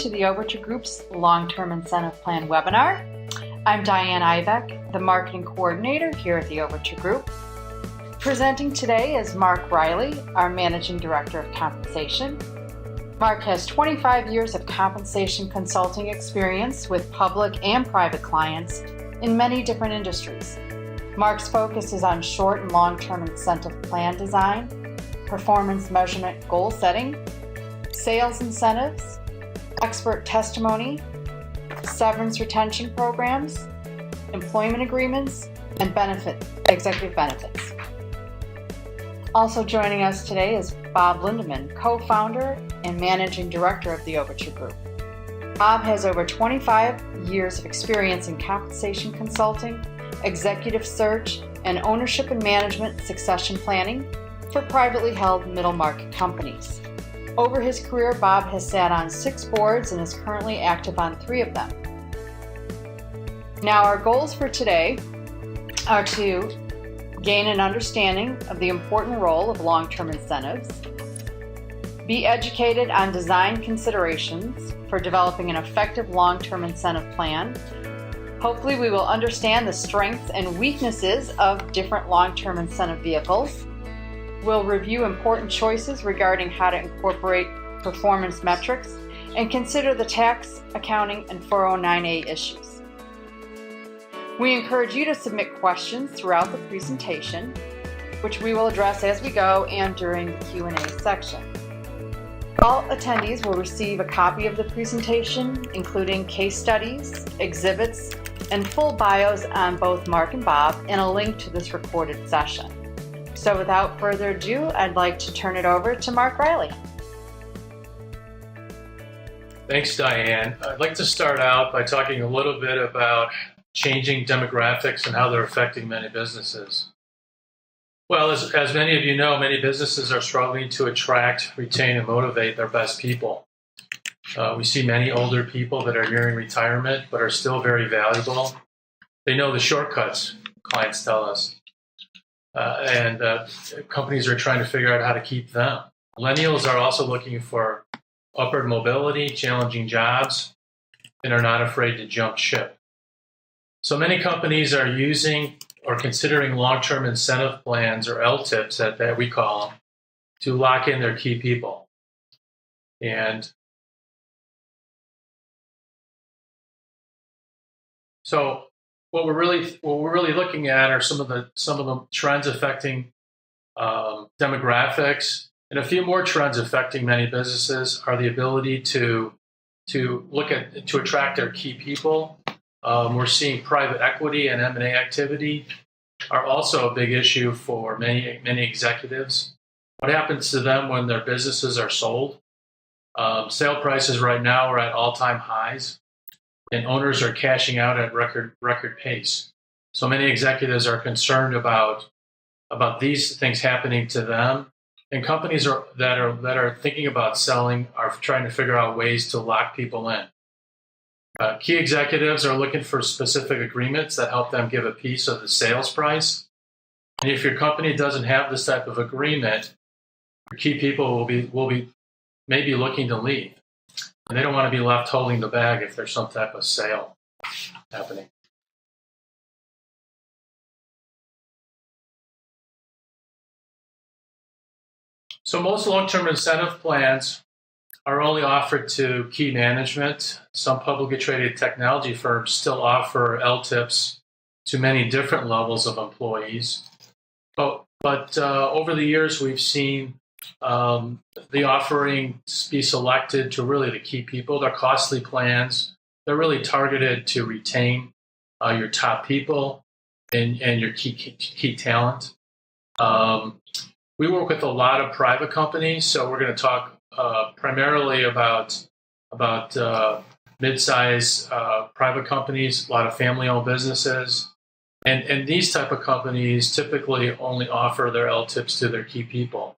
to the Overture Group's Long-Term Incentive Plan webinar. I'm Diane Ibeck, the Marketing Coordinator here at the Overture Group. Presenting today is Mark Reilly, our Managing Director of Compensation. Mark has 25 years of compensation consulting experience with public and private clients in many different industries. Mark's focus is on short and long-term incentive plan design, performance measurement goal setting, sales incentives, expert testimony, severance retention programs, employment agreements, and executive benefits. Also joining us today is Bob Lindeman, co-founder and managing director of the Overture Group. Bob has over 25 years of experience in compensation consulting, executive search, and ownership and management succession planning for privately held middle market companies. Over his career, Bob has sat on 6 boards and is currently active on 3 of them. Now, our goals for today are to gain an understanding of the important role of long-term incentives, be educated on design considerations for developing an effective long-term incentive plan. Hopefully, we will understand the strengths and weaknesses of different long-term incentive vehicles. We'll review important choices regarding how to incorporate performance metrics and consider the tax, accounting, and 409A issues. We encourage you to submit questions throughout the presentation, which we will address as we go and during the Q&A section. All attendees will receive a copy of the presentation, including case studies, exhibits, and full bios on both Mark and Bob, and a link to this recorded session. So without further ado, I'd like to turn it over to Mark Reilly. Thanks, Diane. I'd like to start out by talking a little bit about changing demographics and how they're affecting many businesses. Well, as many of you know, many businesses are struggling to attract, retain, and motivate their best people. We see many older people that are nearing retirement but are still very valuable. They know the shortcuts, clients tell us. And companies are trying to figure out how to keep them. Millennials are also looking for upward mobility, challenging jobs, and are not afraid to jump ship. So many companies are using or considering long-term incentive plans, or LTIPs that we call them, to lock in their key people. And so what we're really looking at are some of the trends affecting demographics, and a few more trends affecting many businesses are the ability to attract their key people. We're seeing private equity and M&A activity are also a big issue for many executives. What happens to them when their businesses are sold? Sale prices right now are at all-time highs, and owners are cashing out at record pace. So many executives are concerned about these things happening to them, and companies that are thinking about selling are trying to figure out ways to lock people in. Key executives are looking for specific agreements that help them give a piece of the sales price. And if your company doesn't have this type of agreement, your key people will be maybe looking to leave. And they don't want to be left holding the bag if there's some type of sale happening. So most long-term incentive plans are only offered to key management. Some publicly traded technology firms still offer LTIPs to many different levels of employees. But over the years, we've seen the offering be selected to really the key people. They're costly plans. They're really targeted to retain your top people and your key talent. We work with a lot of private companies, so we're going to talk primarily about mid-size private companies, a lot of family-owned businesses. And these type of companies typically only offer their LTIPs to their key people,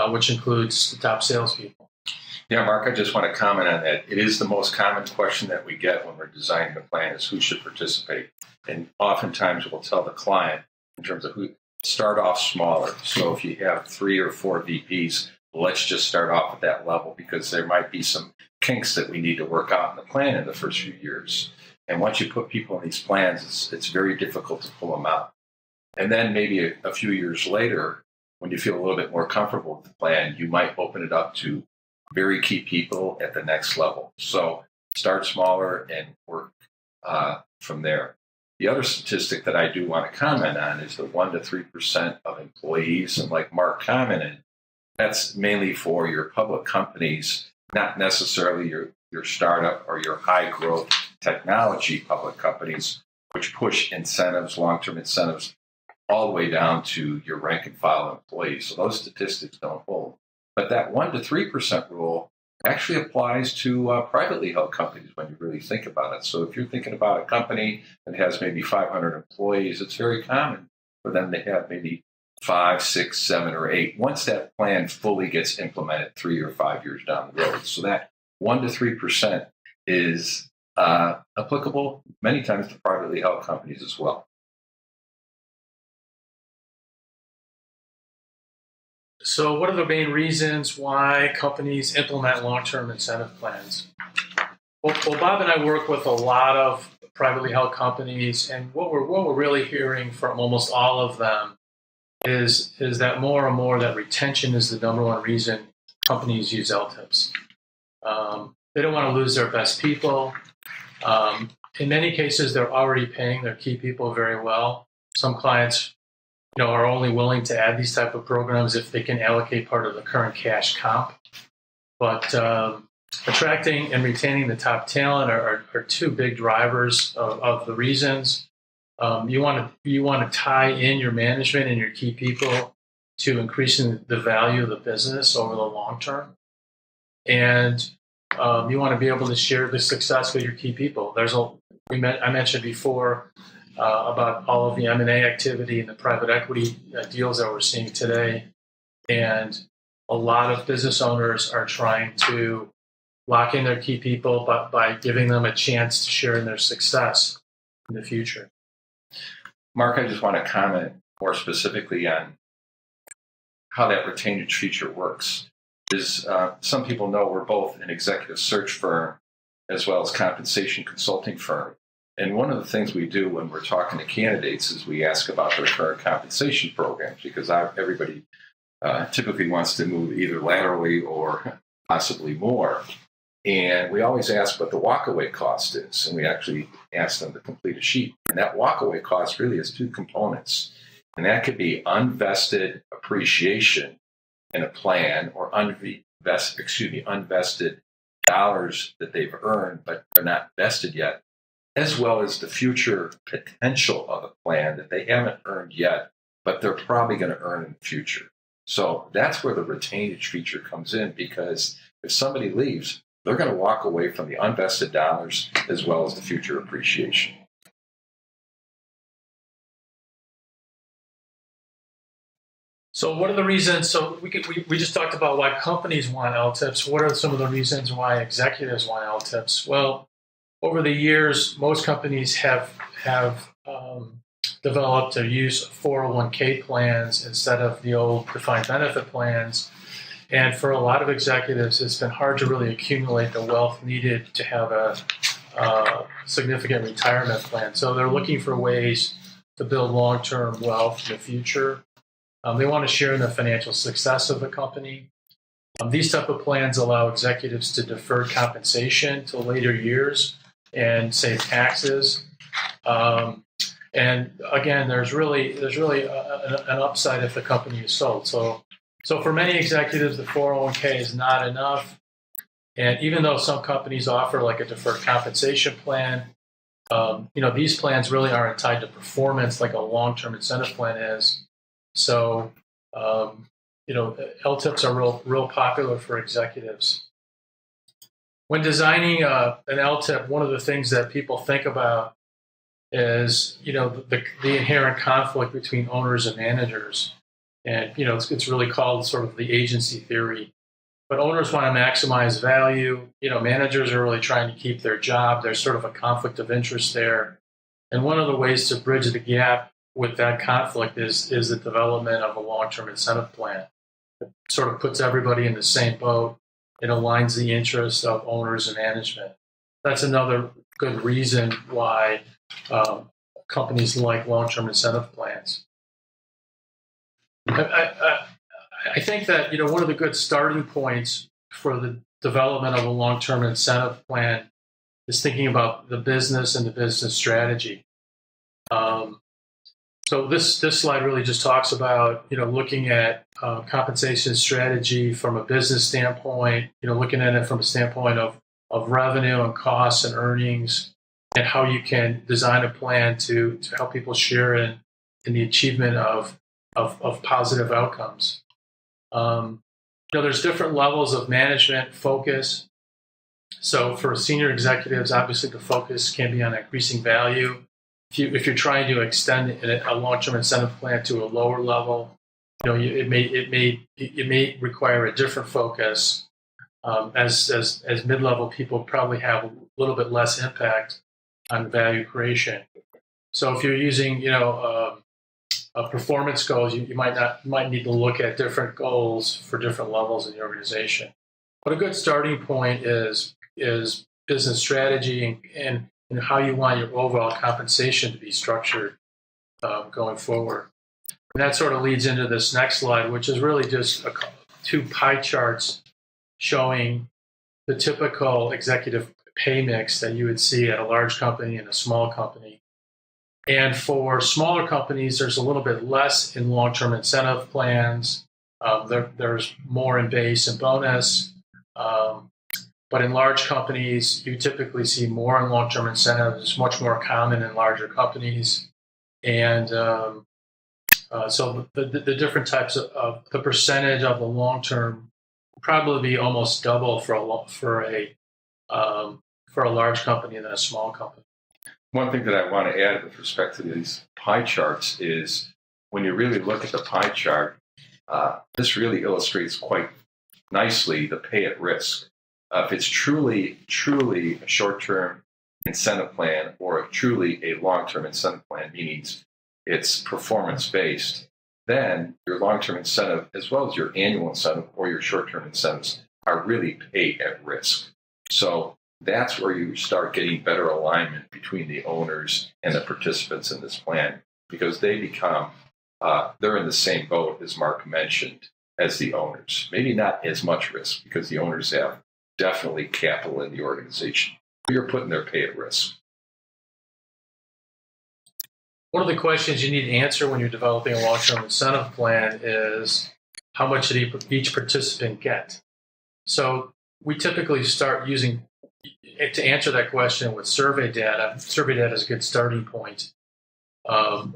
which includes the top salespeople. Yeah, Mark, I just want to comment on that. It is the most common question that we get when we're designing a plan is who should participate. And oftentimes we'll tell the client in terms of who, start off smaller. So if you have 3 or 4 VPs, let's just start off at that level because there might be some kinks that we need to work out in the plan in the first few years. And once you put people in these plans, it's very difficult to pull them out. And then maybe a few years later, when you feel a little bit more comfortable with the plan, you might open it up to very key people at the next level. So start smaller and work from there. The other statistic that I do want to comment on is the 1% to 3% of employees. And like Mark commented, that's mainly for your public companies, not necessarily your startup or your high growth technology public companies, which push incentives, long-term incentives, all the way down to your rank and file employees. So those statistics don't hold. But that 1% to 3% rule actually applies to privately held companies when you really think about it. So if you're thinking about a company that has maybe 500 employees, it's very common for them to have maybe 5, 6, 7, or 8 once that plan fully gets implemented 3 or 5 years down the road. So that 1% to 3% is applicable many times to privately held companies as well. So what are the main reasons why companies implement long-term incentive plans? Well, Bob and I work with a lot of privately held companies, and what we're really hearing from almost all of them is that more and more that retention is the number one reason companies use LTIPs. They don't want to lose their best people. In many cases, they're already paying their key people very well. Some clients are only willing to add these type of programs if they can allocate part of the current cash comp. But attracting and retaining the top talent are two big drivers of the reasons. You want to tie in your management and your key people to increasing the value of the business over the long term, and you want to be able to share the success with your key people. I mentioned before about all of the M&A activity and the private equity deals that we're seeing today, and a lot of business owners are trying to lock in their key people by giving them a chance to share in their success in the future. Mark, I just want to comment more specifically on how that retainage feature works. Some people know we're both an executive search firm as well as compensation consulting firm. And one of the things we do when we're talking to candidates is we ask about their current compensation programs, because everybody typically wants to move either laterally or possibly more. And we always ask what the walkaway cost is, and we actually ask them to complete a sheet. And that walkaway cost really has two components, and that could be unvested appreciation in a plan, or unvested dollars that they've earned but they're not vested yet, as well as the future potential of a plan that they haven't earned yet, but they're probably going to earn in the future. So that's where the retainage feature comes in, because if somebody leaves, they're going to walk away from the unvested dollars as well as the future appreciation. So what are the reasons? So we just talked about why companies want LTIPs. What are some of the reasons why executives want LTIPs? Well, over the years, most companies have developed or used 401k plans instead of the old defined benefit plans. And for a lot of executives, it's been hard to really accumulate the wealth needed to have a significant retirement plan. So they're looking for ways to build long-term wealth in the future. They want to share in the financial success of the company. These type of plans allow executives to defer compensation to later years and save taxes. And again, there's really an upside if the company is sold. So for many executives, the 401k is not enough. And even though some companies offer like a deferred compensation plan, these plans really aren't tied to performance like a long-term incentive plan is. So, LTIPs are real popular for executives. When designing an LTIP, one of the things that people think about is, the inherent conflict between owners and managers. And, it's really called sort of the agency theory. But owners want to maximize value. Managers are really trying to keep their job. There's sort of a conflict of interest there. And one of the ways to bridge the gap with that conflict is the development of a long-term incentive plan. sort of puts everybody in the same boat. It aligns the interests of owners and management. That's another good reason why companies like long-term incentive plans. I think that one of the good starting points for the development of a long-term incentive plan is thinking about the business and the business strategy. So this slide really just talks about looking at compensation strategy from a business standpoint. Looking at it from a standpoint of revenue and costs and earnings, and how you can design a plan to help people share in the achievement of positive outcomes. There's different levels of management focus. So for senior executives, obviously the focus can be on increasing value. If you're trying to extend a long-term incentive plan to a lower level, it may require a different focus. As mid-level people probably have a little bit less impact on value creation. So if you're using performance goals, you might need to look at different goals for different levels in the organization. But a good starting point is business strategy and how you want your overall compensation to be structured going forward. And that sort of leads into this next slide, which is really just two pie charts showing the typical executive pay mix that you would see at a large company and a small company. And for smaller companies, there's a little bit less in long-term incentive plans. There's more in base and bonus. But in large companies, you typically see more in long-term incentives. It's much more common in larger companies. And so the different types of the percentage of the long-term will probably be almost double for a large company than a small company. One thing that I want to add with respect to these pie charts is when you really look at the pie chart, this really illustrates quite nicely the pay at risk. If it's truly a short-term incentive plan or truly a long-term incentive plan, meaning it's performance-based, then your long-term incentive as well as your annual incentive or your short-term incentives are really pay at risk. So that's where you start getting better alignment between the owners and the participants in this plan, because they become, they're in the same boat, as Mark mentioned, as the owners. Maybe not as much risk because the owners have definitely capital in the organization. You're putting their pay at risk. One of the questions you need to answer when you're developing a long-term incentive plan is how much did each participant get? So we typically start using, to answer that question, with survey data. Survey data is a good starting point.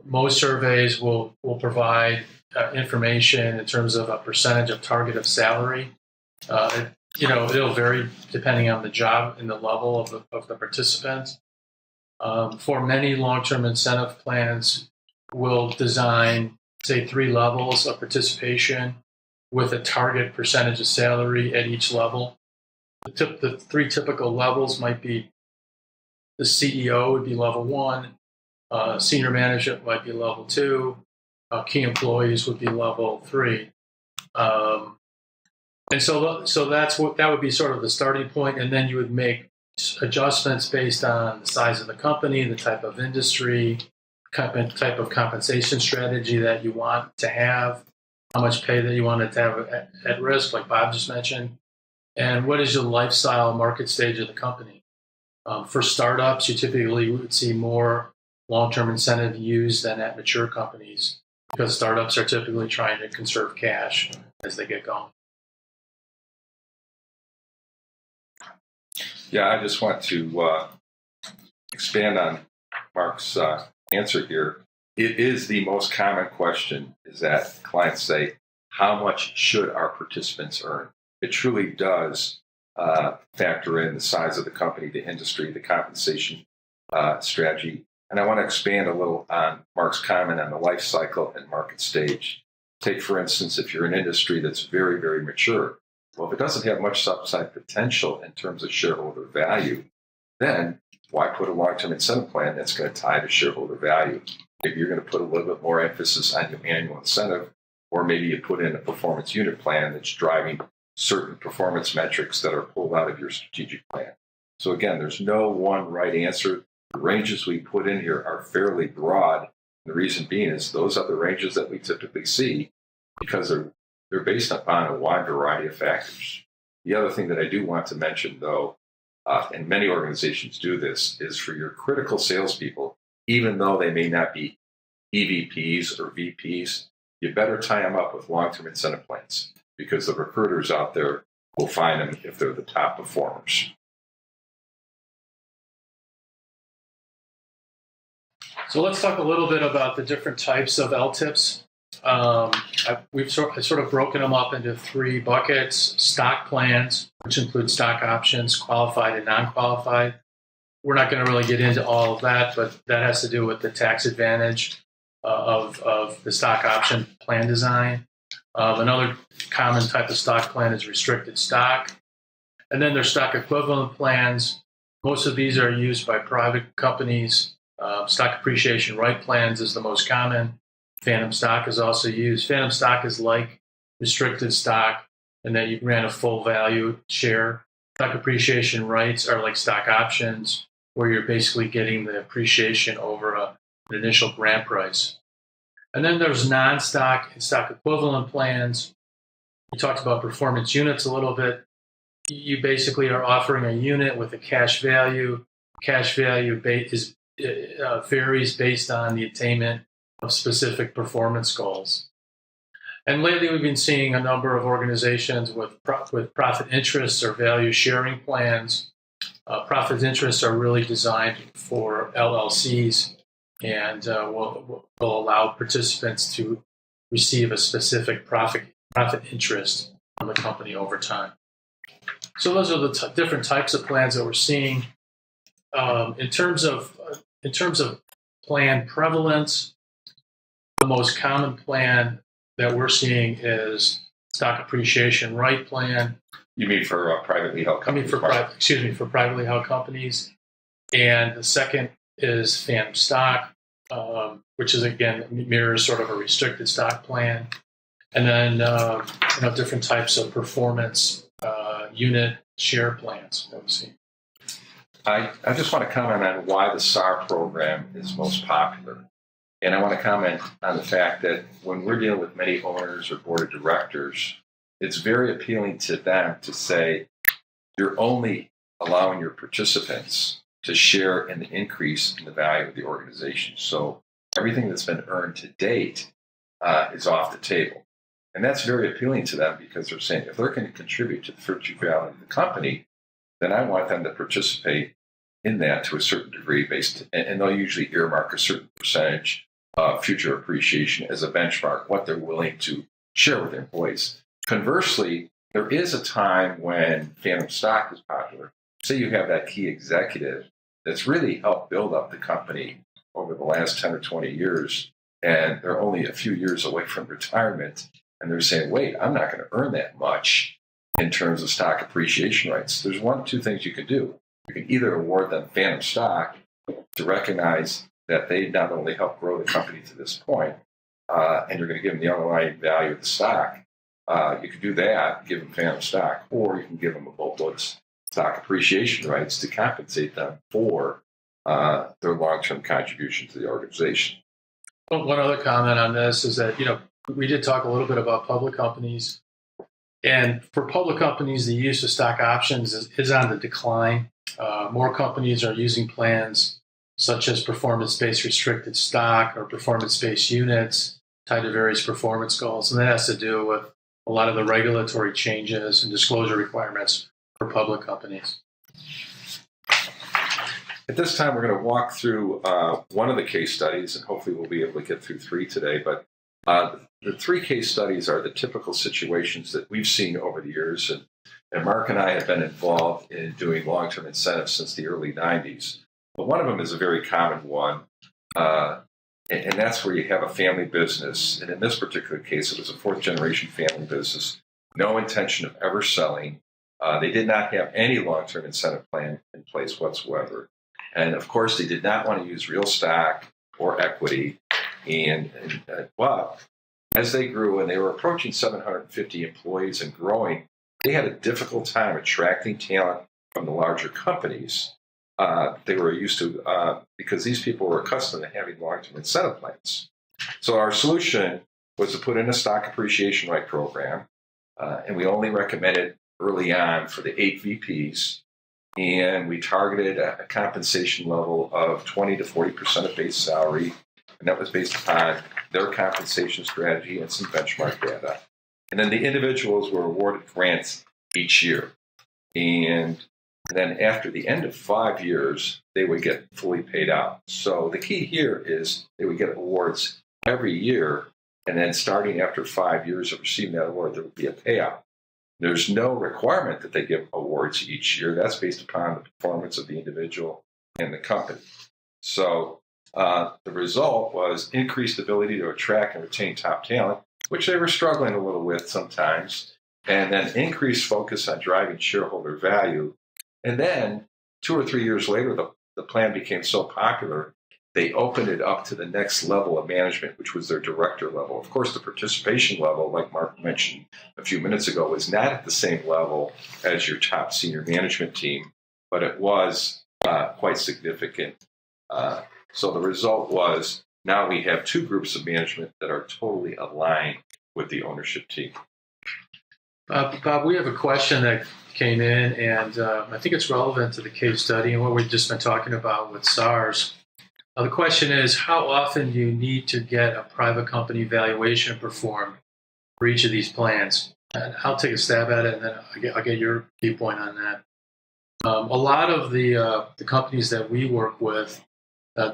Most surveys will provide information in terms of a percentage of target of salary. It'll vary depending on the job and the level of the participant. For many long-term incentive plans, we'll design, say, 3 levels of participation with a target percentage of salary at each level. The 3 typical levels might be the CEO would be level 1, senior management might be level 2, key employees would be level 3. And so that would be sort of the starting point, and then you would make adjustments based on the size of the company, the type of industry, type of compensation strategy that you want to have, how much pay that you want to have at risk, like Bob just mentioned, and what is your lifestyle market stage of the company. For startups, you typically would see more long-term incentive used than at mature companies because startups are typically trying to conserve cash as they get going. Yeah, I just want to expand on Mark's answer here. It is the most common question is that clients say, how much should our participants earn? It truly does factor in the size of the company, the industry, the compensation strategy. And I want to expand a little on Mark's comment on the life cycle and market stage. Take, for instance, if you're an industry that's very, very mature, well, if it doesn't have much upside potential in terms of shareholder value, then why put a long-term incentive plan that's going to tie to shareholder value? Maybe you're going to put a little bit more emphasis on your annual incentive or maybe you put in a performance unit plan that's driving certain performance metrics that are pulled out of your strategic plan. So again, there's no one right answer. The ranges we put in here are fairly broad. The reason being is those are the ranges that we typically see because they're based upon a wide variety of factors. The other thing that I do want to mention, though, and many organizations do this, is for your critical salespeople, even though they may not be EVPs or VPs, you better tie them up with long-term incentive plans because the recruiters out there will find them if they're the top performers. So let's talk a little bit about the different types of LTIPs. We've sort of broken them up into three buckets: stock plans, which include stock options, qualified and non-qualified. We're not going to really get into all of that, but that has to do with the tax advantage of the stock option plan design. Another common type of stock plan is restricted stock. And then there's stock equivalent plans. Most of these are used by private companies. Stock appreciation right plans is the most common. Phantom stock is also used. Phantom stock is like restricted stock, and then you grant a full value share. Stock appreciation rights are like stock options, where you're basically getting the appreciation over an initial grant price. And then there's non-stock and stock equivalent plans. We talked about performance units a little bit. You basically are offering a unit with a cash value. Cash value varies based on the attainment of specific performance goals. And lately, we've been seeing a number of organizations with profit interests or value sharing plans. Profit interests are really designed for LLCs and will allow participants to receive a specific profit interest from the company over time. So those are the different types of plans that we're seeing. In terms of plan prevalence, the most common plan that we're seeing is stock appreciation right plan. You mean for privately held companies? For privately held companies. And the second is phantom stock, which is, again, mirrors sort of a restricted stock plan. And then different types of performance unit share plans that we see. I just want to comment on why the SAR program is most popular. And I want to comment on the fact that when we're dealing with many owners or board of directors, it's very appealing to them to say, you're only allowing your participants to share in the increase in the value of the organization. So everything that's been earned to date is off the table. And that's very appealing to them because they're saying, if they're going to contribute to the future value of the company, then I want them to participate in that to a certain degree and they'll usually earmark a certain percentage of future appreciation as a benchmark, what they're willing to share with their employees. Conversely, there is a time when phantom stock is popular. Say you have that key executive that's really helped build up the company over the last 10 or 20 years, and they're only a few years away from retirement, and they're saying, wait, I'm not going to earn that much in terms of stock appreciation rights. There's one of two things you can do. You can either award them phantom stock to recognize that they not only helped grow the company to this point, and you're going to give them the underlying value of the stock. You can do that, give them phantom stock, or you can give them a boatload stock appreciation rights to compensate them for their long-term contribution to the organization. Well, one other comment on this is that, we did talk a little bit about public companies. And for public companies, the use of stock options is on the decline. More companies are using plans such as performance-based restricted stock or performance-based units tied to various performance goals. And that has to do with a lot of the regulatory changes and disclosure requirements for public companies. At this time, we're going to walk through one of the case studies, and hopefully we'll be able to get through three today. But the three case studies are the typical situations that we've seen over the years. And Mark and I have been involved in doing long-term incentives since the early 90s. But one of them is a very common one, and that's where you have a family business. And in this particular case, it was a fourth-generation family business, no intention of ever selling. They did not have any long-term incentive plan in place whatsoever. And, of course, they did not want to use real stock or equity. But as they grew and they were approaching 750 employees and growing, they had a difficult time attracting talent from the larger companies. They were used to, because these people were accustomed to having long-term incentive plans. So our solution was to put in a stock appreciation right program, and we only recommended early on for the 8 VPs, and we targeted a compensation level of 20 to 40% of base salary, and that was based upon their compensation strategy and some benchmark data. And then the individuals were awarded grants each year. And then after the end of 5 years, they would get fully paid out. So the key here is they would get awards every year, and then starting after 5 years of receiving that award, there would be a payout. There's no requirement that they give awards each year. That's based upon the performance of the individual and the company. So the result was increased ability to attract and retain top talent, which they were struggling a little with sometimes, and then increased focus on driving shareholder value. And then 2 or 3 years later, the plan became so popular, they opened it up to the next level of management, which was their director level. Of course, the participation level, like Mark mentioned a few minutes ago, was not at the same level as your top senior management team, but it was quite significant. So the result was now we have 2 groups of management that are totally aligned with the ownership team. Bob, we have a question that came in, and I think it's relevant to the case study and what we've just been talking about with SARs. The question is, how often do you need to get a private company valuation performed for each of these plans? And I'll take a stab at it, and then I'll get your viewpoint on that. A lot of the companies that we work with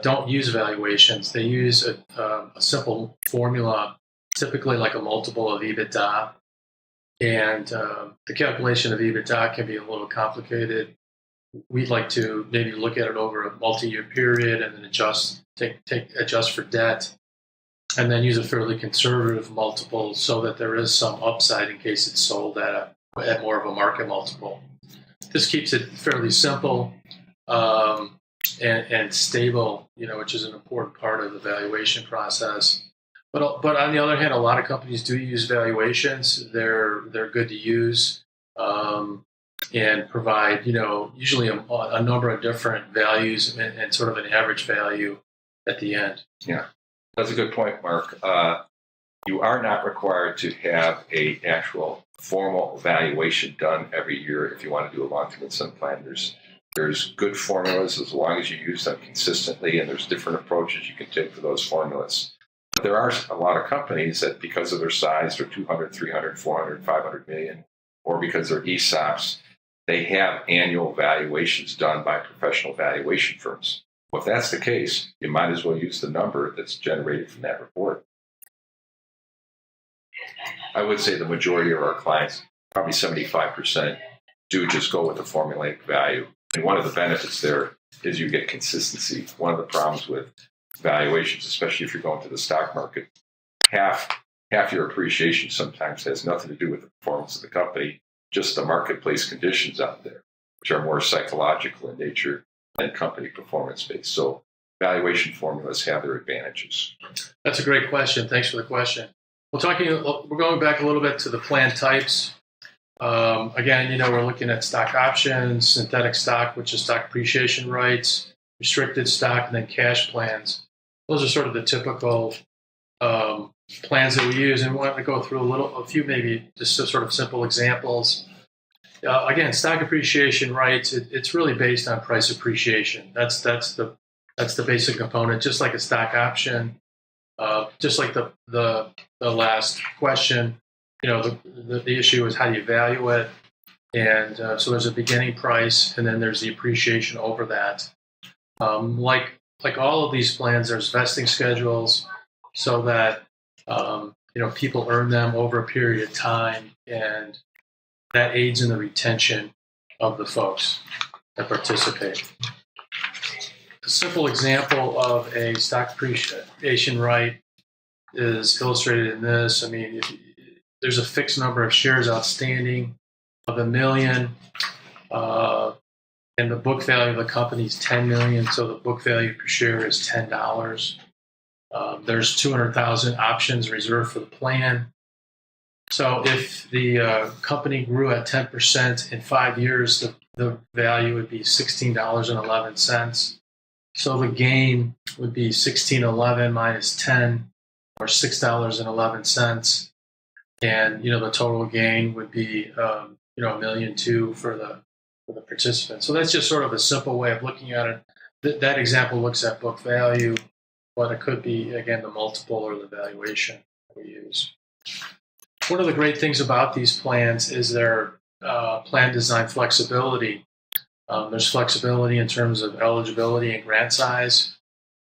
don't use valuations. They use a simple formula, typically like a multiple of EBITDA. And the calculation of EBITDA can be a little complicated. We'd like to maybe look at it over a multi-year period and then adjust for debt, and then use a fairly conservative multiple so that there is some upside in case it's sold at more of a market multiple. This keeps it fairly simple and stable, which is an important part of the valuation process. But on the other hand, a lot of companies do use valuations. They're good to use. And provide, usually a number of different values and sort of an average value at the end. Yeah, that's a good point, Mark. You are not required to have an actual formal valuation done every year if you want to do a long-term incentive plan. There's good formulas as long as you use them consistently, and there's different approaches you can take for those formulas. But there are a lot of companies that, because of their size, they're 200, 300, 400, 500 million, or because they're ESOPs, they have annual valuations done by professional valuation firms. Well, if that's the case, you might as well use the number that's generated from that report. I would say the majority of our clients, probably 75%, do just go with the formulaic value. And one of the benefits there is you get consistency. One of the problems with valuations, especially if you're going to the stock market, half your appreciation sometimes has nothing to do with the performance of the company, just the marketplace conditions out there, which are more psychological in nature than company performance-based. So valuation formulas have their advantages. That's a great question. Thanks for the question. We're going back a little bit to the plan types. Again, we're looking at stock options, synthetic stock, which is stock appreciation rights, restricted stock, and then cash plans. Those are sort of the typical plans that we use, and we want to go through a few maybe just sort of simple examples. Again, stock appreciation rights, it's really based on price appreciation. That's the basic component, just like a stock option. Just like the last question, the issue is how do you value it, and so there's a beginning price, and then there's the appreciation over that. Like all of these plans, there's vesting schedules so that people earn them over a period of time, and that aids in the retention of the folks that participate. A simple example of a stock appreciation right is illustrated in this. I mean, there's a fixed number of shares outstanding of 1 million, and the book value of the company is $10 million, so the book value per share is $10. There's 200,000 options reserved for the plan. So if the company grew at 10% in 5 years, the value would be $16.11. So the gain would be $16.11 minus 10, or $6.11, and the total gain would be $1.2 million for the participant. So that's just sort of a simple way of looking at it. That example looks at book value, but it could be again the multiple or the valuation we use. One of the great things about these plans is their plan design flexibility. There's flexibility in terms of eligibility and grant size.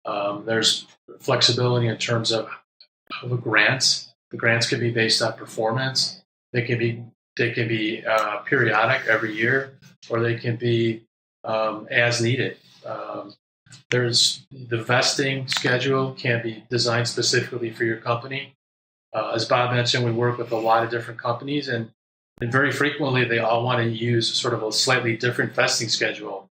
There's flexibility in terms of grants. The grants can be based on performance. They can be periodic every year, or they can be as needed. There's the vesting schedule can be designed specifically for your company. As Bob mentioned, we work with a lot of different companies, and very frequently they all want to use sort of a slightly different vesting schedule.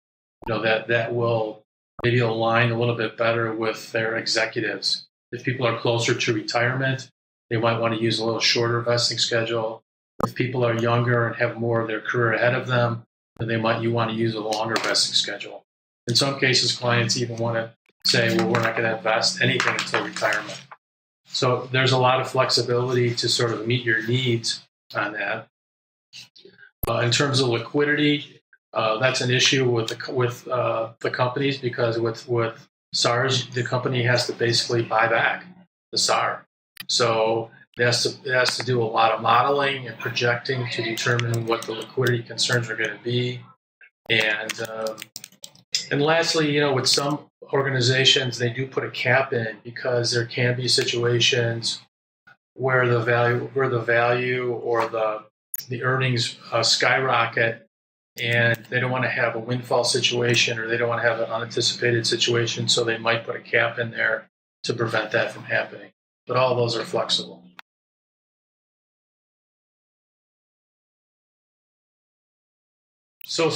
That will maybe align a little bit better with their executives. If people are closer to retirement, they might want to use a little shorter vesting schedule. If people are younger and have more of their career ahead of them, then you want to use a longer vesting schedule. In some cases, clients even want to say, well, we're not going to invest anything until retirement. So there's a lot of flexibility to sort of meet your needs on that. In terms of liquidity, that's an issue with the companies, because with SARs, the company has to basically buy back the SAR. So it has to do a lot of modeling and projecting to determine what the liquidity concerns are going to be. And lastly, with some organizations, they do put a cap in, because there can be situations where the value or the earnings skyrocket, and they don't want to have a windfall situation, or they don't want to have an unanticipated situation, so they might put a cap in there to prevent that from happening. But all those are flexible. So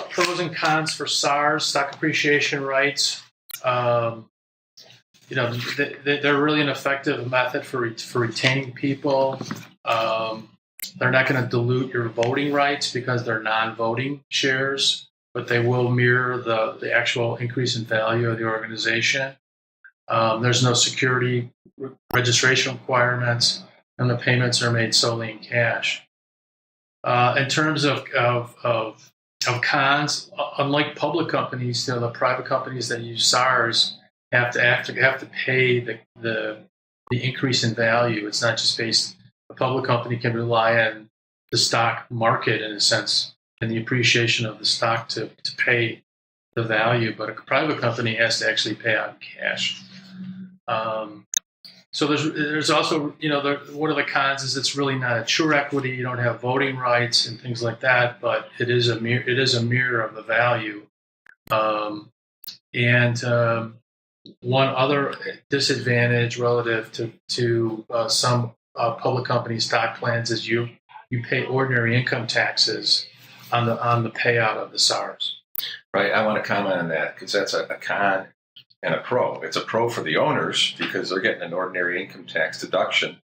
pros and cons for SARs, stock appreciation rights. They're really an effective method for retaining people. They're not going to dilute your voting rights because they're non-voting shares, but they will mirror the actual increase in value of the organization. There's no security registration requirements, and the payments are made solely in cash. In terms of cons, unlike public companies, the private companies that use SARs have to pay the increase in value. It's not just based. A public company can rely on the stock market, in a sense, and the appreciation of the stock to pay the value, but a private company has to actually pay out in cash. So there's also, one of the cons is it's really not a true equity. You don't have voting rights and things like that, but it is a mirror of the value. One other disadvantage relative to some public company stock plans is you pay ordinary income taxes on the payout of the SARs. Right. I want to comment on that, because that's a con and a pro. It's a pro for the owners because they're getting an ordinary income tax deduction,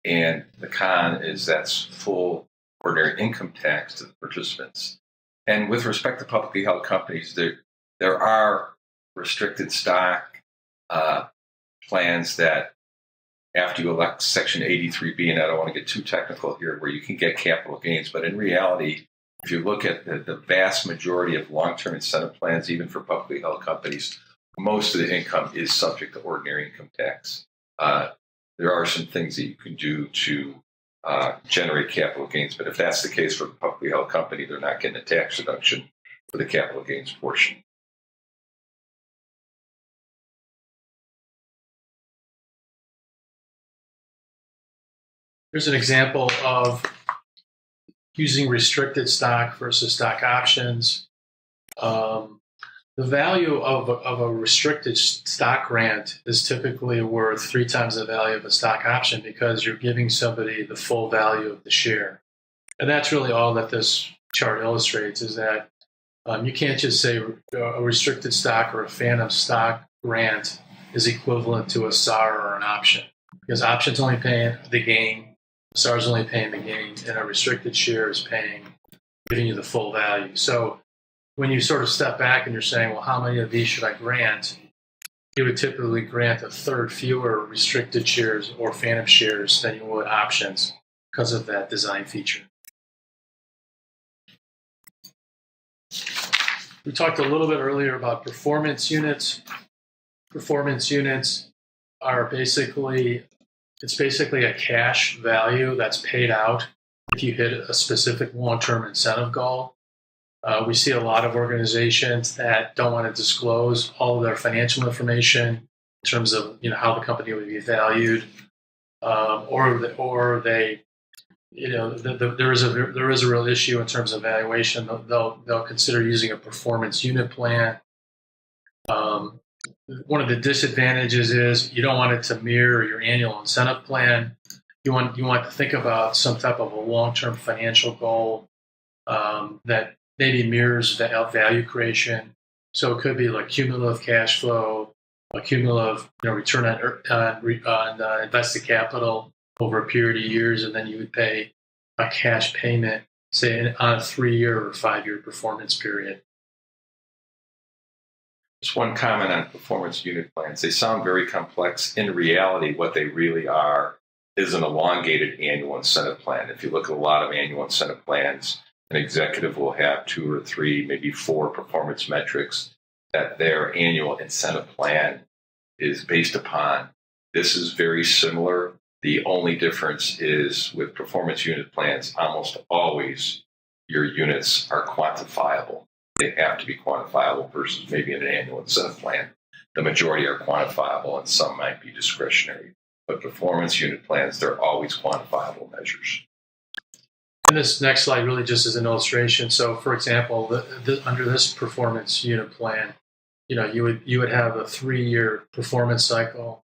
and the con is that's full ordinary income tax to the participants. And with respect to publicly held companies, there are restricted stock plans that, after you elect Section 83B, and I don't want to get too technical here, where you can get capital gains. But in reality, if you look at the vast majority of long-term incentive plans, even for publicly held companies, most of the income is subject to ordinary income tax. There are some things that you can do to generate capital gains, but if that's the case for a publicly held company, they're not getting a tax deduction for the capital gains portion. Here's an example of using restricted stock versus stock options. The value of a restricted stock grant is typically worth 3 times the value of a stock option, because you're giving somebody the full value of the share. And that's really all that this chart illustrates, is that you can't just say a restricted stock or a phantom stock grant is equivalent to a SAR or an option, because options only paying the gain, SARs only paying the gain, and a restricted share is giving you the full value. So when you sort of step back and you're saying, well, how many of these should I grant? You would typically grant a third fewer restricted shares or phantom shares than you would options because of that design feature. We talked a little bit earlier about performance units. Performance units are basically a cash value that's paid out if you hit a specific long-term incentive goal. We see a lot of organizations that don't want to disclose all of their financial information in terms of how the company would be valued, or they there is a real issue in terms of valuation. They'll consider using a performance unit plan. One of the disadvantages is you don't want it to mirror your annual incentive plan. You want to think about some type of a long-term financial goal that maybe mirrors value creation. So it could be like cumulative cash flow, a cumulative return on invested capital over a period of years, and then you would pay a cash payment, say, on a 3-year or 5-year performance period. Just one comment on performance unit plans. They sound very complex. In reality, what they really are is an elongated annual incentive plan. If you look at a lot of annual incentive plans, an executive will have 2 or 3, maybe 4 performance metrics that their annual incentive plan is based upon. This is very similar. The only difference is with performance unit plans, almost always your units are quantifiable. They have to be quantifiable versus maybe in an annual incentive plan. The majority are quantifiable and some might be discretionary. But performance unit plans, they're always quantifiable measures. And this next slide really just is an illustration. So, for example, under this performance unit plan, you would have a 3-year performance cycle.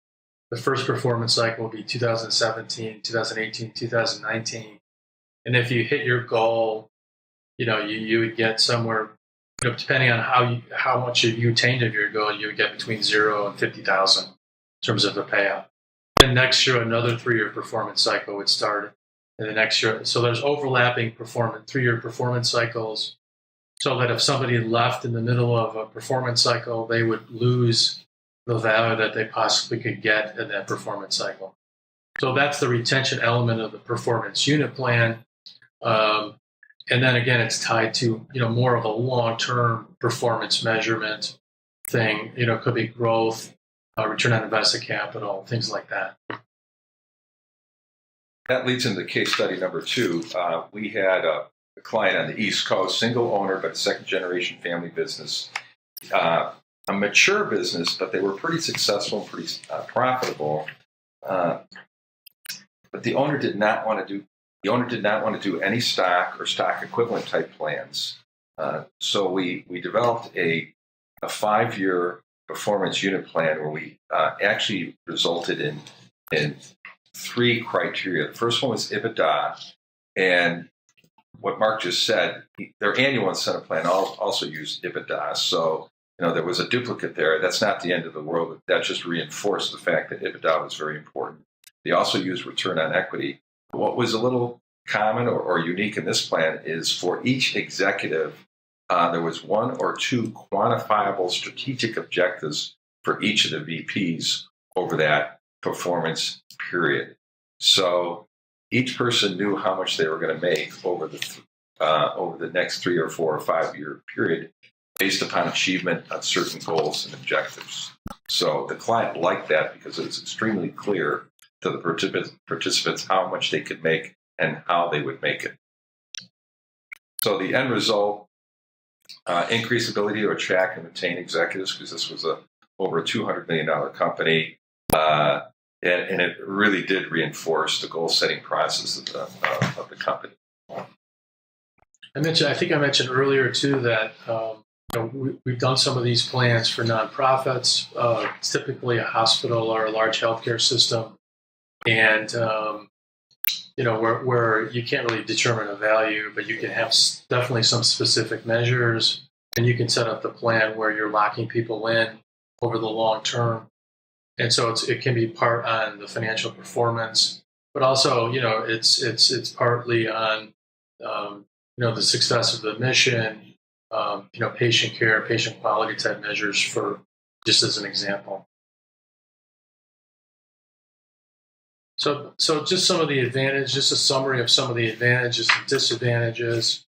The first performance cycle would be 2017, 2018, 2019. And if you hit your goal, you would get somewhere, depending on how much you attained of your goal, you would get between 0 and 50,000 in terms of the payout. Then next year, another 3-year performance cycle would start. And the next year, so there's overlapping 3-year performance cycles, so that if somebody left in the middle of a performance cycle, they would lose the value that they possibly could get in that performance cycle. So that's the retention element of the performance unit plan. And then again, it's tied to more of a long-term performance measurement thing. Could be growth, return on invested capital, things like that. That leads into case study number 2. We had a client on the East Coast, single owner, but a second-generation family business. A mature business, but they were pretty successful and pretty profitable. But the owner did not want to do any stock or stock equivalent type plans. So we developed a 5-year performance unit plan where we actually resulted in 3 criteria. The first one was EBITDA, and what Mark just said, their annual incentive plan also used EBITDA. So there was a duplicate there. That's not the end of the world, but that just reinforced the fact that EBITDA was very important. They also used return on equity. What was a little common or unique in this plan is for each executive, there was 1 or 2 quantifiable strategic objectives for each of the VPs over that performance period. So each person knew how much they were going to make over the next 3 or 4 or 5 year period based upon achievement of certain goals and objectives. So the client liked that because it was extremely clear to the participants how much they could make and how they would make it. So the end result, increased ability to attract and retain executives, because this was over a $200 million company, and it really did reinforce the goal-setting process of the company. I think I mentioned earlier too that we've done some of these plans for nonprofits. It's typically a hospital or a large healthcare system, and where you can't really determine a value, but you can have definitely some specific measures, and you can set up the plan where you're locking people in over the long term. And so it can be part on the financial performance, but also, it's partly on, the success of the mission, patient care, patient quality type measures, for just as an example. So just some of the advantages, just a summary of some of the advantages and disadvantages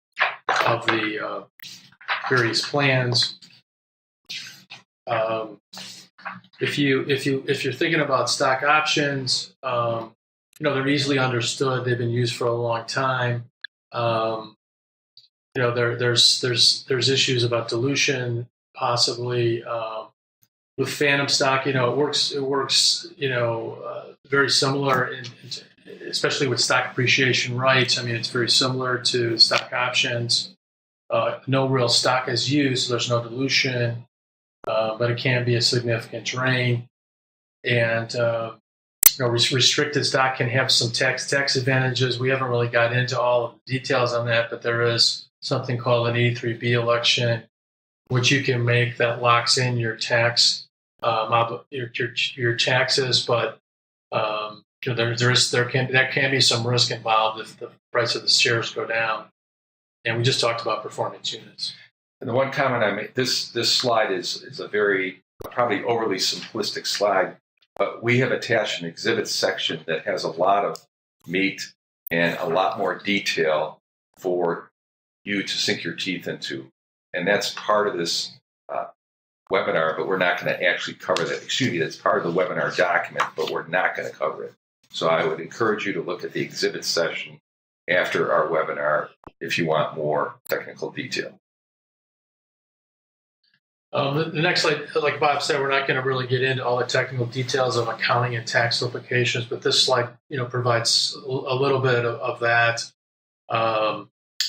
of the various plans. If you're thinking about stock options, they're easily understood. They've been used for a long time. There's issues about dilution, possibly. With phantom stock, it works, very similar, especially with stock appreciation rights. I mean, it's very similar to stock options. No real stock is used, so there's no dilution, but it can be a significant drain. And restricted stock can have some tax advantages. We haven't really got into all of the details on that, but there is something called an 83B election, which you can make that locks in your tax, your taxes, but there can be some risk involved if the price of the shares go down. And we just talked about performance units. And the one comment I made, this slide is a very probably overly simplistic slide, but we have attached an exhibits section that has a lot of meat and a lot more detail for you to sink your teeth into. And that's part of this webinar, but we're not going to actually cover that. Excuse me, that's part of the webinar document, but we're not going to cover it. So I would encourage you to look at the exhibit session after our webinar if you want more technical detail. The next slide, like Bob said, we're not going to really get into all the technical details of accounting and tax implications, but this slide, provides a little bit of that.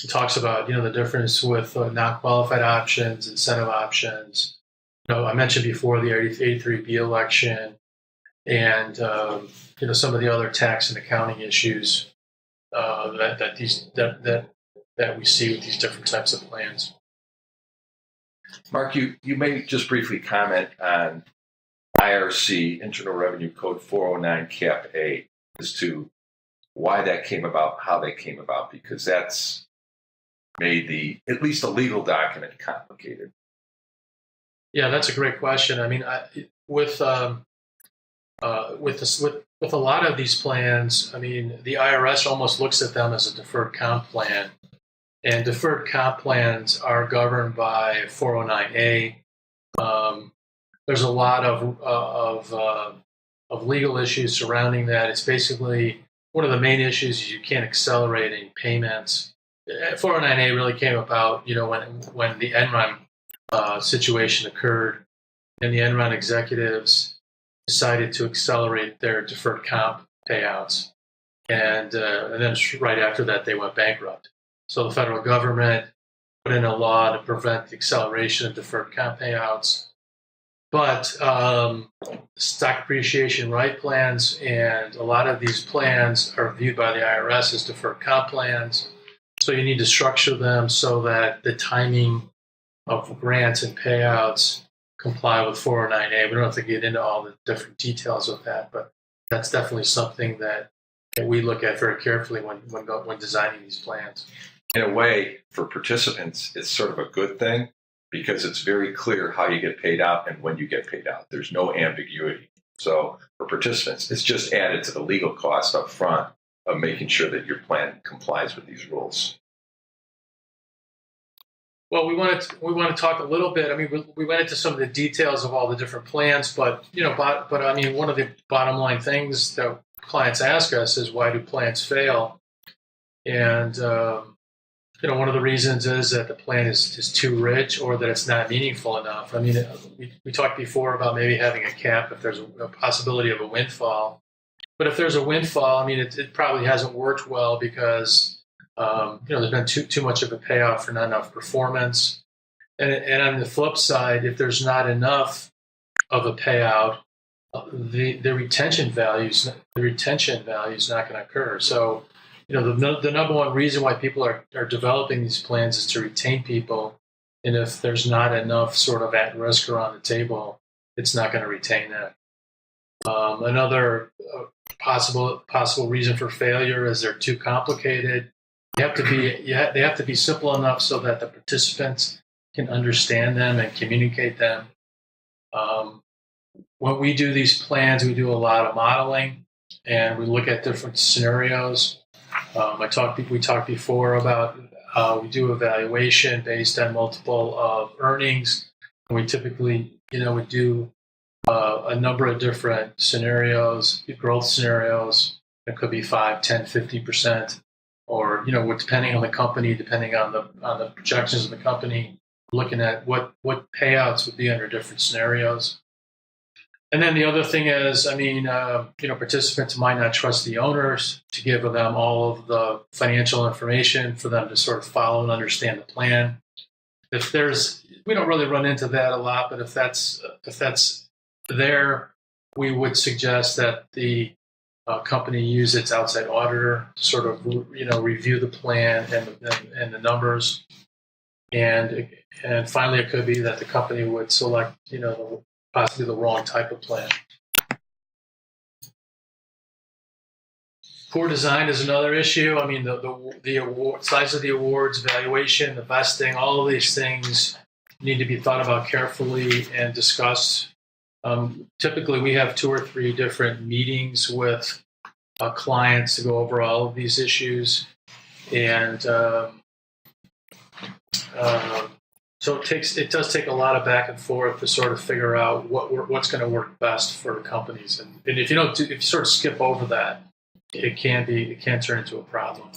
It talks about, the difference with non-qualified options, incentive options. I mentioned before the 83B election, and some of the other tax and accounting issues that we see with these different types of plans. Mark, you may just briefly comment on IRC, Internal Revenue Code 409 Cap A, as to why that came about, how that came about, because that's made at least the legal document complicated. Yeah, that's a great question. I mean, with a lot of these plans, I mean, the IRS almost looks at them as a deferred comp plan, and deferred comp plans are governed by 409A. There's a lot of legal issues surrounding that. It's basically one of the main issues is you can't accelerate any payments. 409A really came about, when the Enron situation occurred, and the Enron executives decided to accelerate their deferred comp payouts, and then right after that they went bankrupt. So the federal government put in a law to prevent the acceleration of deferred comp payouts. But stock appreciation right plans and a lot of these plans are viewed by the IRS as deferred comp plans. So you need to structure them so that the timing of grants and payouts comply with 409A. We don't have to get into all the different details of that, but that's definitely something that we look at very carefully when designing these plans. In a way, for participants, it's sort of a good thing because it's very clear how you get paid out and when you get paid out. There's no ambiguity. So for participants, it's just added to the legal cost up front of making sure that your plan complies with these rules. Well, we want to talk a little bit. I mean, we went into some of the details of all the different plans, but I mean, one of the bottom line things that clients ask us is, why do plans fail? And one of the reasons is that the plan is too rich or that it's not meaningful enough. I mean, we talked before about maybe having a cap if there's a possibility of a windfall. But if there's a windfall, I mean, it probably hasn't worked well because there's been too much of a payout for not enough performance. And on the flip side, if there's not enough of a payout, the retention value is not going to occur. So, the number one reason why people are developing these plans is to retain people. And if there's not enough sort of at risk or on the table, it's not going to retain that. Another possible reason for failure is they're too complicated. They have to be simple enough so that the participants can understand them and communicate them. When we do these plans, we do a lot of modeling, and we look at different scenarios. We talked before about we do evaluation based on multiple of earnings. And we typically, we do a number of different scenarios, growth scenarios. It could be 5, 10, 50%, or depending on the company, depending on the projections of the company, looking at what payouts would be under different scenarios. And then the other thing is, participants might not trust the owners to give them all of the financial information for them to sort of follow and understand the plan. We don't really run into that a lot, but if that's there, we would suggest that the company use its outside auditor to sort of review the plan and the numbers. And finally, it could be that the company would select possibly the wrong type of plan. Poor design is another issue. The award, size of the awards, valuation, the vesting, all of these things need to be thought about carefully and discussed. Typically, we have 2 or 3 different meetings with clients to go over all of these issues, and so it does take a lot of back and forth to sort of figure out what's going to work best for companies. And if you sort of skip over that, it can turn into a problem.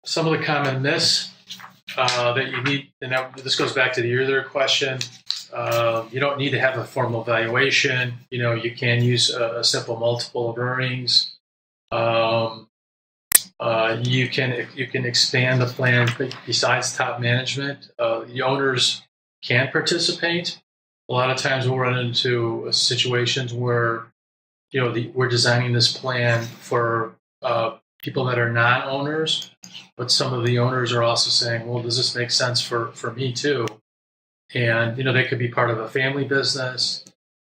Some of the common myths that you need, and this goes back to the earlier question. You don't need to have a formal valuation. You can use a simple multiple of earnings. You can expand the plan besides top management. The owners can participate. A lot of times we'll run into situations where we're designing this plan for people that are not owners, but some of the owners are also saying, well, does this make sense for me too? And they could be part of a family business,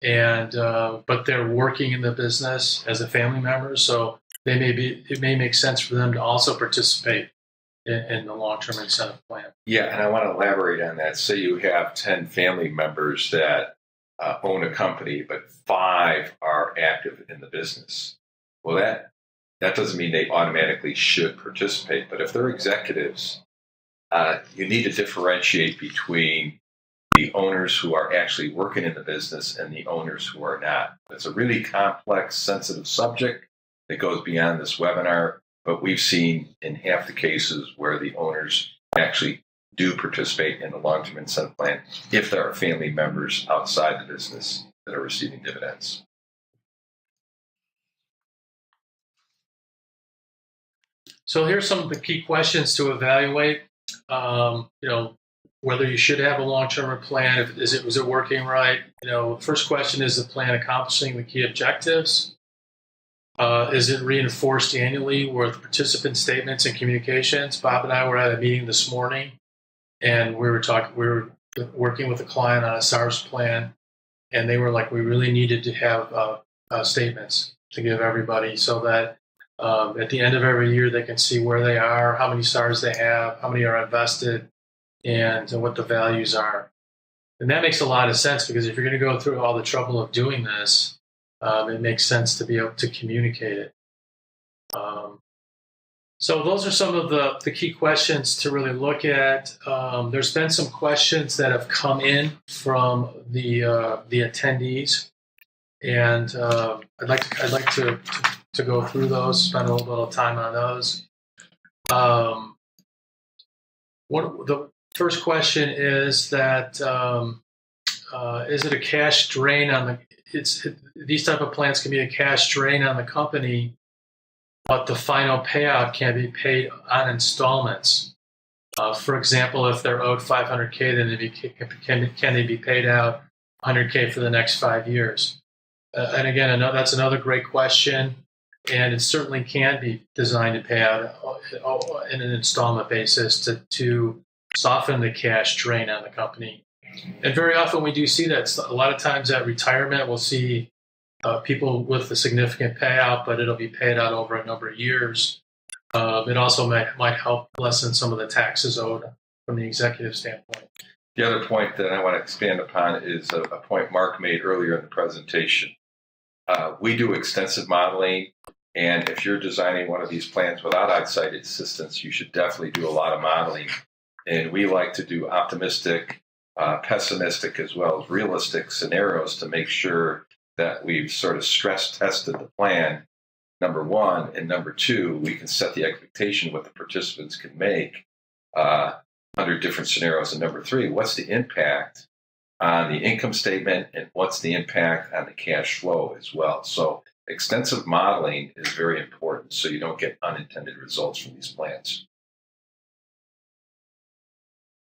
and but they're working in the business as a family member, so it may make sense for them to also participate in the long-term incentive plan. Yeah, and I want to elaborate on that. Say you have 10 family members that own a company, but 5 are active in the business. Well, that doesn't mean they automatically should participate, but if they're executives, you need to differentiate between the owners who are actually working in the business and the owners who are not. It's a really complex, sensitive subject that goes beyond this webinar, but we've seen in half the cases where the owners actually do participate in the long-term incentive plan if there are family members outside the business that are receiving dividends. So here's some of the key questions to evaluate. Whether you should have a long-term plan, was it working right? First question, is the plan accomplishing the key objectives? Is it reinforced annually with participant statements and communications? Bob and I were at a meeting this morning, and we were working with a client on a SARs plan, and they were like, we really needed to have statements to give everybody so that at the end of every year they can see where they are, how many SARs they have, how many are invested, and what the values are. And that makes a lot of sense, because if you're going to go through all the trouble of doing this, it makes sense to be able to communicate it. So those are some of the key questions to really look at. There's been some questions that have come in from the attendees, and I'd like to go through those, spend a little time on those. The first question is that is it a cash drain on these type of plans can be a cash drain on the company, but the final payout can be paid on installments. For example, if they're owed $500K, then can they be paid out $100K for the next 5 years? And again, that's another great question. And it certainly can be designed to pay out in an installment basis to soften the cash drain on the company. And very often we do see that. A lot of times at retirement, we'll see people with a significant payout, but it'll be paid out over a number of years. It also might help lessen some of the taxes owed from the executive standpoint. The other point that I want to expand upon is a point Mark made earlier in the presentation. We do extensive modeling, and if you're designing one of these plans without outside assistance, you should definitely do a lot of modeling. And we like to do optimistic, pessimistic, as well as realistic scenarios to make sure that we've sort of stress tested the plan, number one, and number two, we can set the expectation what the participants can make under different scenarios. And number three, what's the impact on the income statement and what's the impact on the cash flow as well. So extensive modeling is very important so you don't get unintended results from these plans.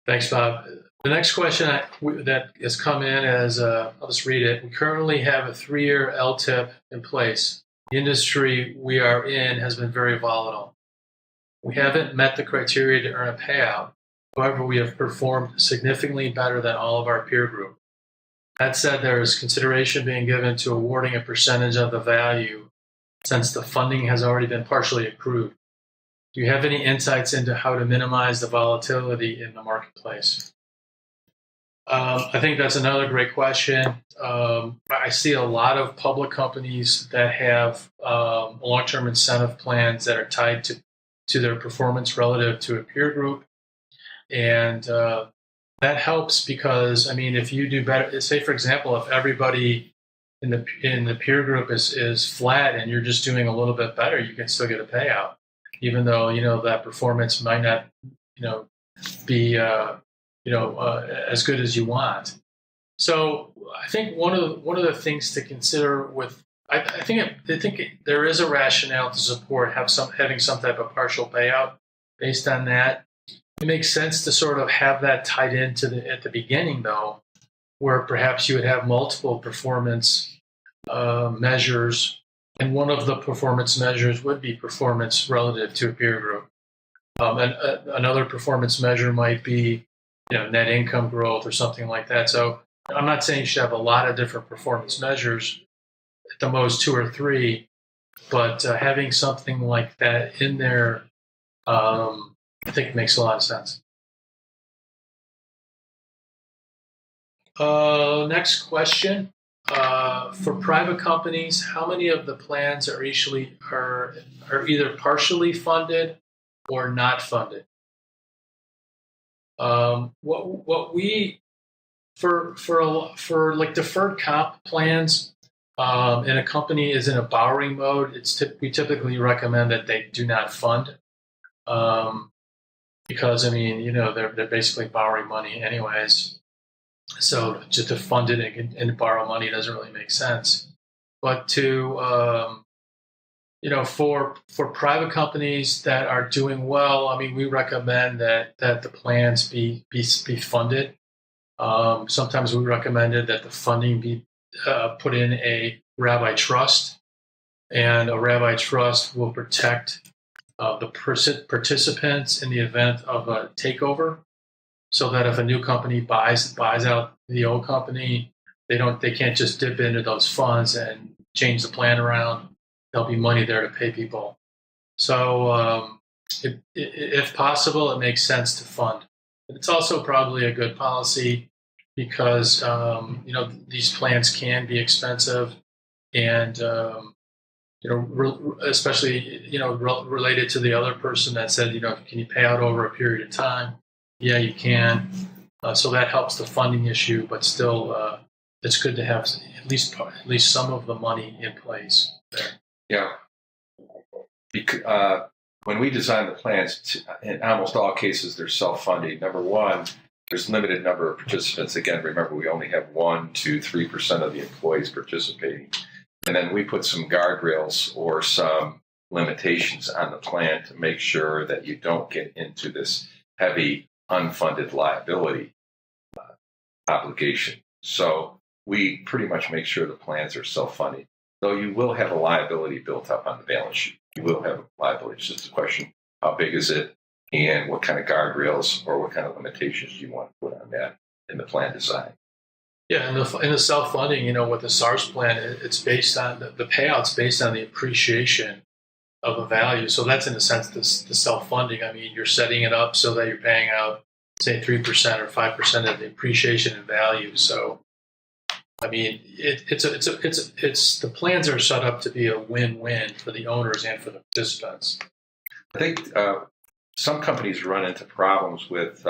Thanks, Bob. The next question that has come in is, I'll just read it. We currently have a 3-year LTIP in place. The industry we are in has been very volatile. We haven't met the criteria to earn a payout. However, we have performed significantly better than all of our peer group. That said, there is consideration being given to awarding a percentage of the value since the funding has already been partially accrued. Do you have any insights into how to minimize the volatility in the marketplace? I think that's another great question. I see a lot of public companies that have long-term incentive plans that are tied to their performance relative to a peer group. And that helps because, I mean, if you do better, say, for example, if everybody in the peer group is flat and you're just doing a little bit better, you can still get a payout, even though, that performance might not, be, as good as you want. So I think one of the things to consider with, I think there is a rationale to support having some type of partial payout based on that. It makes sense to sort of have that tied into at the beginning, though, where perhaps you would have multiple performance measures, and one of the performance measures would be performance relative to a peer group. And another performance measure might be, net income growth or something like that. So I'm not saying you should have a lot of different performance measures, at the most 2 or 3, but having something like that in there, I think makes a lot of sense. Next question. For private companies, how many of the plans are either partially funded or not funded? What we for like deferred comp plans, and a company is in a borrowing mode, we typically recommend that they do not fund. Because they're basically borrowing money anyways, so just to fund it and borrow money doesn't really make sense. But to for private companies that are doing well, we recommend that the plans be funded. Sometimes we recommended that the funding be put in a rabbi trust, and a rabbi trust will protect the participants in the event of a takeover, so that if a new company buys out the old company, they can't just dip into those funds and change the plan around. There'll be money there to pay people. So if possible, it makes sense to fund. But it's also probably a good policy because these plans can be expensive, and especially, related to the other person that said, can you pay out over a period of time? Yeah, you can. So that helps the funding issue, but still, it's good to have at least some of the money in place there. Yeah. When we design the plans, in almost all cases, they're self-funding. Number one, there's a limited number of participants. Again, remember, we only have 1%, 2%, 3% of the employees participating. And then we put some guardrails or some limitations on the plan to make sure that you don't get into this heavy unfunded liability obligation. So we pretty much make sure the plans are self-funding. though you will have a liability built up on the balance sheet. You will have a liability. It's just a question, how big is it, and what kind of guardrails or what kind of limitations do you want to put on that in the plan design? Yeah, in the self-funding, with the SARs plan, it's based on the payouts based on the appreciation of a value. So that's in a sense the self-funding. I mean, you're setting it up so that you're paying out, say, 3% or 5% of the appreciation in value. So, I mean, it's the plans are set up to be a win-win for the owners and for the participants. I think some companies run into problems with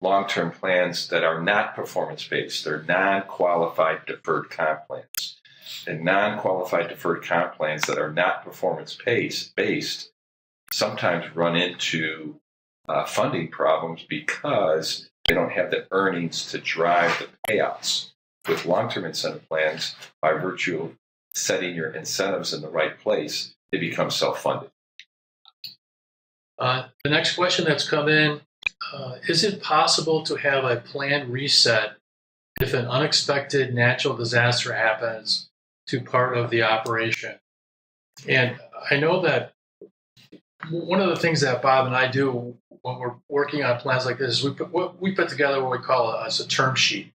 long-term plans that are not performance-based. They're non-qualified deferred comp plans. And non-qualified deferred comp plans that are not performance-based sometimes run into funding problems because they don't have the earnings to drive the payouts. With long-term incentive plans, by virtue of setting your incentives in the right place, they become self-funded. The next question that's come in, is it possible to have a plan reset if an unexpected natural disaster happens to part of the operation? And I know that one of the things that Bob and I do when we're working on plans like this is we put together what we call a term sheet.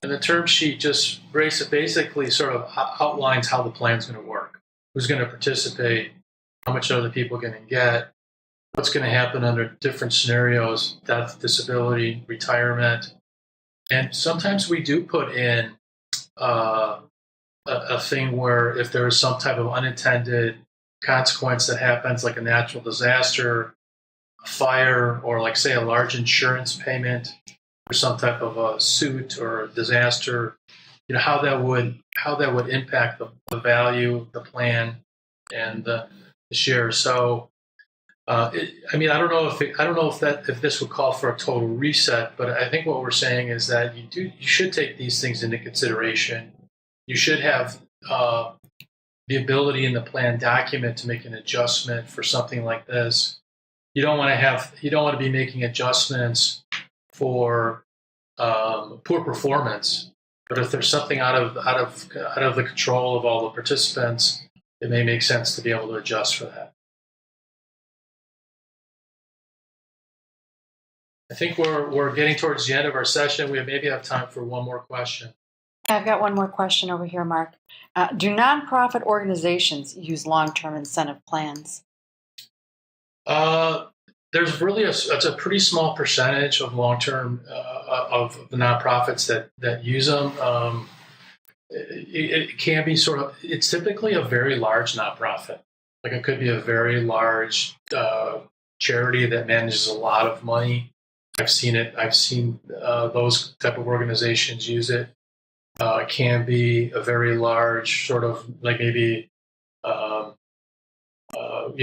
And the term sheet just basically sort of outlines how the plan's going to work, who's going to participate, how much are the people going to get, what's going to happen under different scenarios, death, disability, retirement. And sometimes we do put in a thing where if there is some type of unintended consequence that happens, like a natural disaster, a fire, or like, say, a large insurance payment, or some type of a suit or a disaster, how that would impact the value of the plan and the share. So, I don't know if this would call for a total reset, but I think what we're saying is that you should take these things into consideration. You should have the ability in the plan document to make an adjustment for something like this. You don't want to be making adjustments for poor performance. But if there's something out of the control of all the participants, it may make sense to be able to adjust for that. I think we're getting towards the end of our session. We maybe have time for one more question. I've got one more question over here, Mark. Do nonprofit organizations use long-term incentive plans? There's really it's a pretty small percentage of long-term of the nonprofits that use them. It can be it's typically a very large nonprofit. Like it could be a very large charity that manages a lot of money. I've seen those type of organizations use it. It can be a very large sort of like maybe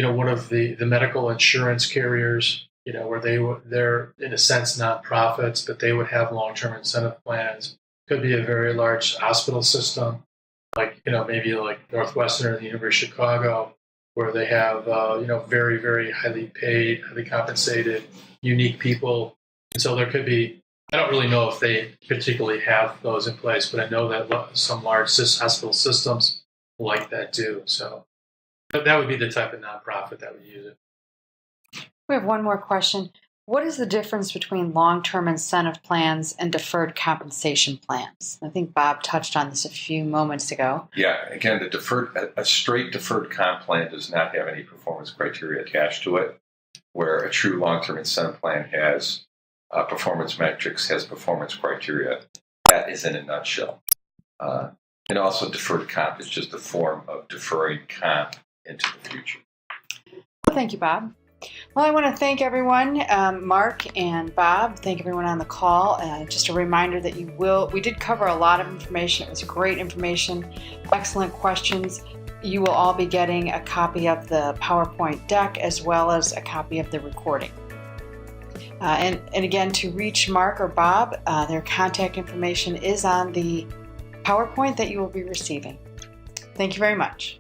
one of the medical insurance carriers, where they're in a sense nonprofits, but they would have long-term incentive plans. Could be a very large hospital system, like maybe like Northwestern or the University of Chicago, where they have very, very highly paid, highly compensated, unique people. And so there could be, I don't really know if they particularly have those in place, but I know that some large hospital systems like that too. So that would be the type of nonprofit that would use it. We have one more question. What is the difference between long-term incentive plans and deferred compensation plans? I think Bob touched on this a few moments ago. Yeah, again, a straight deferred comp plan does not have any performance criteria attached to it, where a true long-term incentive plan has performance metrics, has performance criteria. That is in a nutshell. And also deferred comp is just a form of deferring comp into the future. Well, thank you, Bob. Well, I want to thank everyone, Mark and Bob. Thank everyone on the call. Just a reminder that we did cover a lot of information. It was great information, excellent questions. You will all be getting a copy of the PowerPoint deck as well as a copy of the recording. And again, to reach Mark or Bob, their contact information is on the PowerPoint that you will be receiving. Thank you very much.